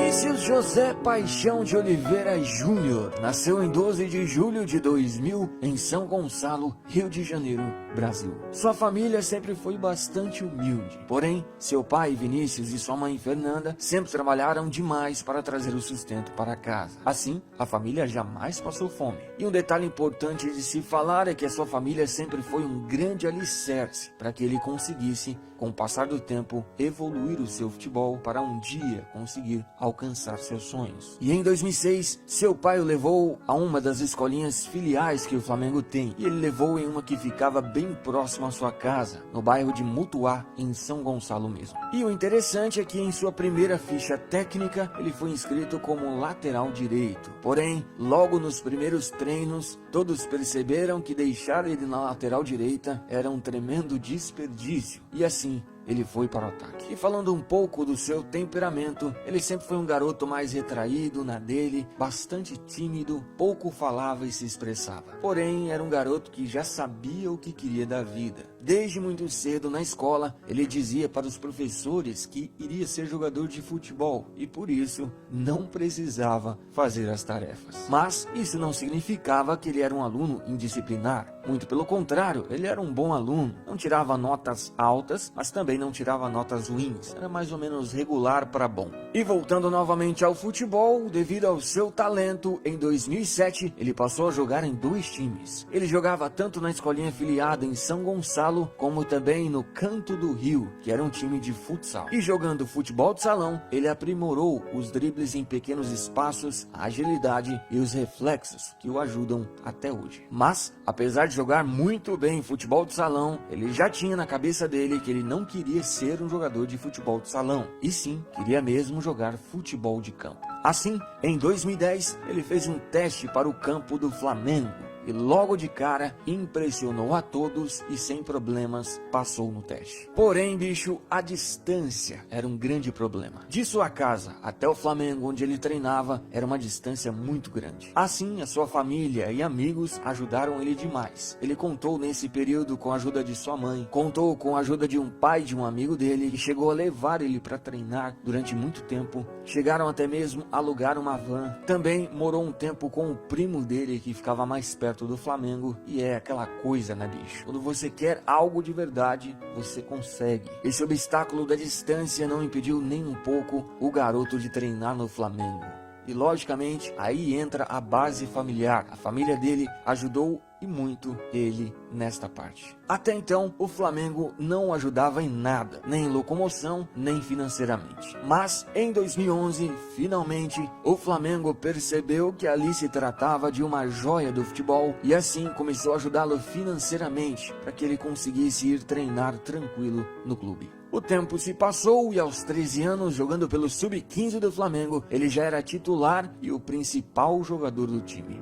Vinícius José Paixão de Oliveira Júnior nasceu em 12 de julho de 2000 em São Gonçalo, Rio de Janeiro, Brasil. Sua família sempre foi bastante humilde, porém, seu pai Vinícius e sua mãe Fernanda sempre trabalharam demais para trazer o sustento para casa. Assim, a família jamais passou fome. E um detalhe importante de se falar é que a sua família sempre foi um grande alicerce para que ele conseguisse, com o passar do tempo, evoluir o seu futebol para um dia conseguir alcançar seus sonhos. E em 2006, seu pai o levou a uma das escolinhas filiais que o Flamengo tem, e ele levou em uma que ficava bem próximo à sua casa, no bairro de Mutuá, em São Gonçalo mesmo. E o interessante é que em sua primeira ficha técnica, ele foi inscrito como lateral direito. Porém, logo nos primeiros treinos, todos perceberam que deixar ele na lateral direita era um tremendo desperdício, e assim ele foi para o ataque. E falando um pouco do seu temperamento, ele sempre foi um garoto mais retraído na dele, bastante tímido, pouco falava e se expressava. Porém, era um garoto que já sabia o que queria da vida. Desde muito cedo na escola, ele dizia para os professores que iria ser jogador de futebol e por isso não precisava fazer as tarefas. Mas isso não significava que ele era um aluno indisciplinar. Muito pelo contrário, ele era um bom aluno. Não tirava notas altas, mas também não tirava notas ruins. Era mais ou menos regular para bom. E voltando novamente ao futebol, devido ao seu talento, em 2007 ele passou a jogar em 2 times. Ele jogava tanto na escolinha afiliada em São Gonçalo, como também no Canto do Rio, que era um time de futsal. E jogando futebol de salão, ele aprimorou os dribles em pequenos espaços, a agilidade e os reflexos que o ajudam até hoje. Mas, apesar de jogar muito bem futebol de salão, ele já tinha na cabeça dele que ele não queria ser um jogador de futebol de salão, e sim, queria mesmo jogar futebol de campo. Assim, em 2010, ele fez um teste para o campo do Flamengo, e logo de cara impressionou a todos e sem problemas passou no teste. Porém, bicho, a distância era um grande problema. De sua casa até o Flamengo, onde ele treinava, era uma distância muito grande. Assim, a sua família e amigos ajudaram ele demais. Ele contou nesse período com a ajuda de sua mãe, contou com a ajuda de um pai de um amigo dele, que chegou a levar ele para treinar durante muito tempo. Chegaram até mesmo a alugar uma van. Também morou um tempo com o primo dele, que ficava mais perto do Flamengo, e é aquela coisa, né, bicho? Quando você quer algo de verdade, você consegue. Esse obstáculo da distância não impediu nem um pouco o garoto de treinar no Flamengo. E logicamente, aí entra a base familiar. A família dele ajudou e muito ele nesta parte. Até então, o Flamengo não ajudava em nada, nem em locomoção, nem financeiramente. Mas, em 2011, finalmente, o Flamengo percebeu que ali se tratava de uma joia do futebol e assim começou a ajudá-lo financeiramente para que ele conseguisse ir treinar tranquilo no clube. O tempo se passou e aos 13 anos, jogando pelo Sub-15 do Flamengo, ele já era titular e o principal jogador do time.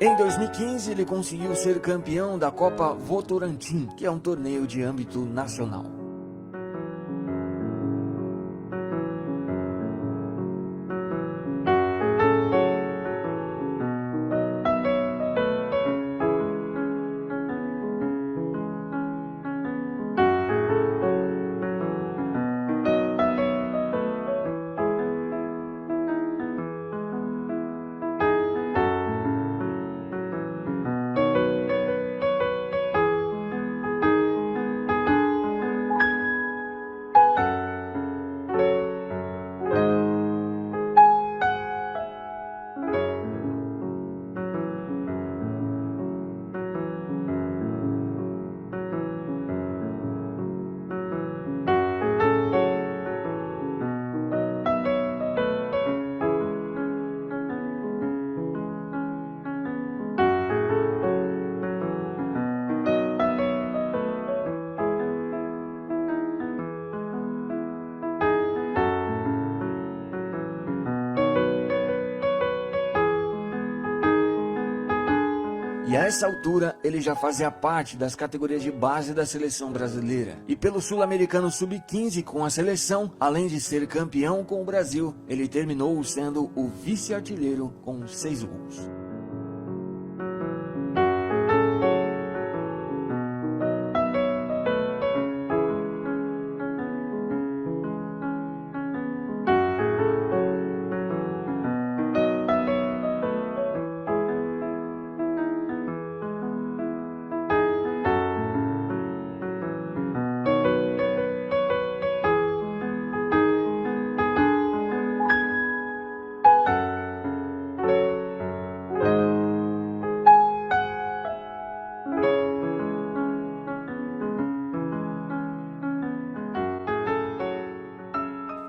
Em 2015, ele conseguiu ser campeão da Copa Votorantim, que é um torneio de âmbito nacional. E a essa altura ele já fazia parte das categorias de base da seleção brasileira. E pelo Sul-Americano Sub-15 com a seleção, além de ser campeão com o Brasil, ele terminou sendo o vice-artilheiro com 6 gols.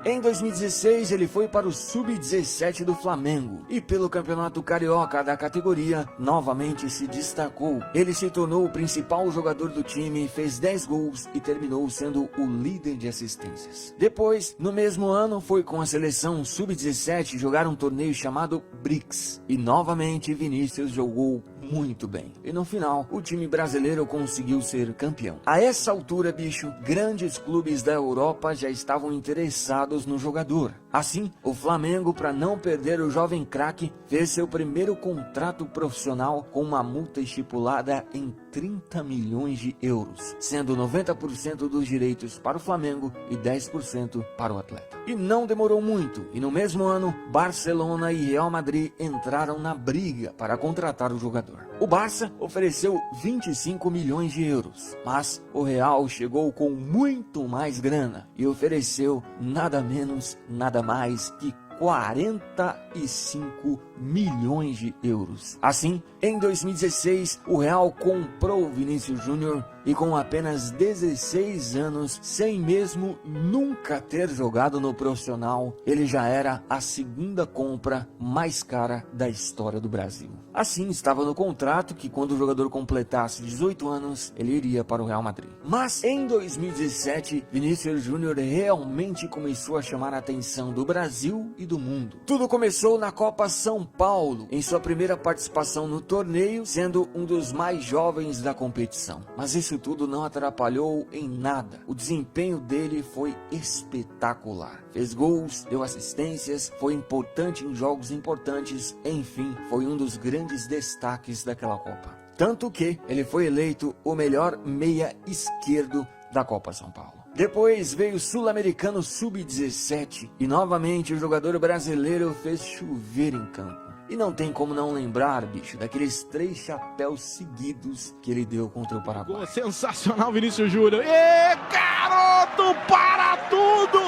Em 2016 ele foi para o Sub-17 do Flamengo e pelo Campeonato Carioca da categoria novamente se destacou. Ele se tornou o principal jogador do time, fez 10 gols e terminou sendo o líder de assistências. Depois, no mesmo ano, foi com a seleção Sub-17 jogar um torneio chamado BRICS e novamente Vinícius jogou muito bem. E no final, o time brasileiro conseguiu ser campeão. A essa altura, bicho, grandes clubes da Europa já estavam interessados no jogador. Assim, o Flamengo, para não perder o jovem craque, fez seu primeiro contrato profissional com uma multa estipulada em 30 milhões de euros, sendo 90% dos direitos para o Flamengo e 10% para o atleta. E não demorou muito, e no mesmo ano, Barcelona e Real Madrid entraram na briga para contratar o jogador. O Barça ofereceu 25 milhões de euros, mas o Real chegou com muito mais grana e ofereceu nada menos, nada mais que 45 milhões de euros. Assim, em 2016, o Real comprou Vinícius Júnior e com apenas 16 anos, sem mesmo nunca ter jogado no profissional, ele já era a segunda compra mais cara da história do Brasil. Assim, estava no contrato que quando o jogador completasse 18 anos, ele iria para o Real Madrid. Mas em 2017, Vinícius Júnior realmente começou a chamar a atenção do Brasil e do mundo. Tudo começou na Copa São Paulo, em sua primeira participação no torneio, sendo um dos mais jovens da competição. Mas isso tudo não atrapalhou em nada. O desempenho dele foi espetacular. Fez gols, deu assistências, foi importante em jogos importantes, enfim, foi um dos grandes destaques daquela Copa. Tanto que ele foi eleito o melhor meia esquerdo da Copa São Paulo. Depois veio o Sul-Americano Sub-17 e novamente o jogador brasileiro fez chover em campo. E não tem como não lembrar, bicho, daqueles 3 chapéus seguidos que ele deu contra o Paraguai. Sensacional, Vinícius Júnior. E garoto, para tudo!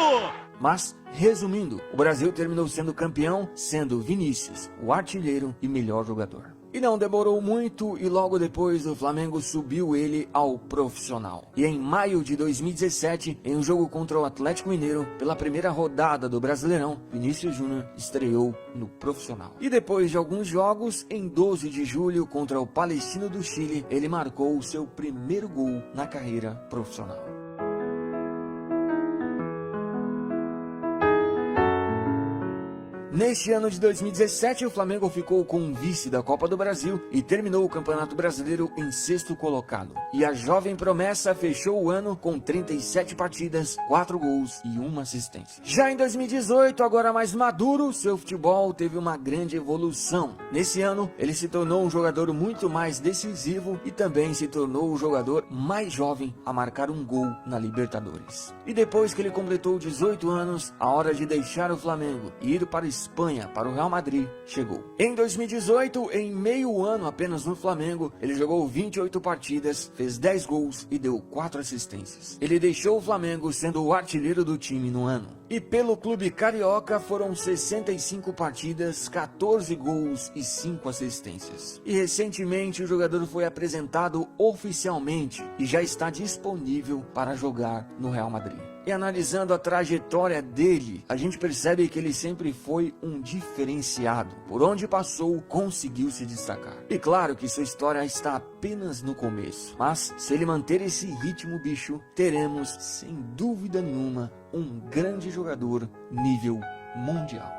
Mas, resumindo, o Brasil terminou sendo campeão, sendo Vinícius o artilheiro e melhor jogador. E não demorou muito e logo depois o Flamengo subiu ele ao profissional. E em maio de 2017, em um jogo contra o Atlético Mineiro, pela primeira rodada do Brasileirão, Vinícius Júnior estreou no profissional. E depois de alguns jogos, em 12 de julho contra o Palestino do Chile, ele marcou o seu primeiro gol na carreira profissional. Neste ano de 2017, o Flamengo ficou com o vice da Copa do Brasil e terminou o Campeonato Brasileiro em 6º colocado. E a jovem promessa fechou o ano com 37 partidas, 4 gols e 1 assistência. Já em 2018, agora mais maduro, seu futebol teve uma grande evolução. Nesse ano, ele se tornou um jogador muito mais decisivo e também se tornou o jogador mais jovem a marcar um gol na Libertadores. E depois que ele completou 18 anos, a hora de deixar o Flamengo e ir para Espanha, para o Real Madrid, chegou. Em 2018, em meio ano apenas no Flamengo, ele jogou 28 partidas, fez 10 gols e deu 4 assistências. Ele deixou o Flamengo sendo o artilheiro do time no ano. E pelo clube carioca foram 65 partidas, 14 gols e 5 assistências. E recentemente o jogador foi apresentado oficialmente e já está disponível para jogar no Real Madrid. E analisando a trajetória dele, a gente percebe que ele sempre foi um diferenciado. Por onde passou, conseguiu se destacar. E claro que sua história está apenas no começo. Mas se ele manter esse ritmo, bicho, teremos, sem dúvida nenhuma, um grande jogador nível mundial.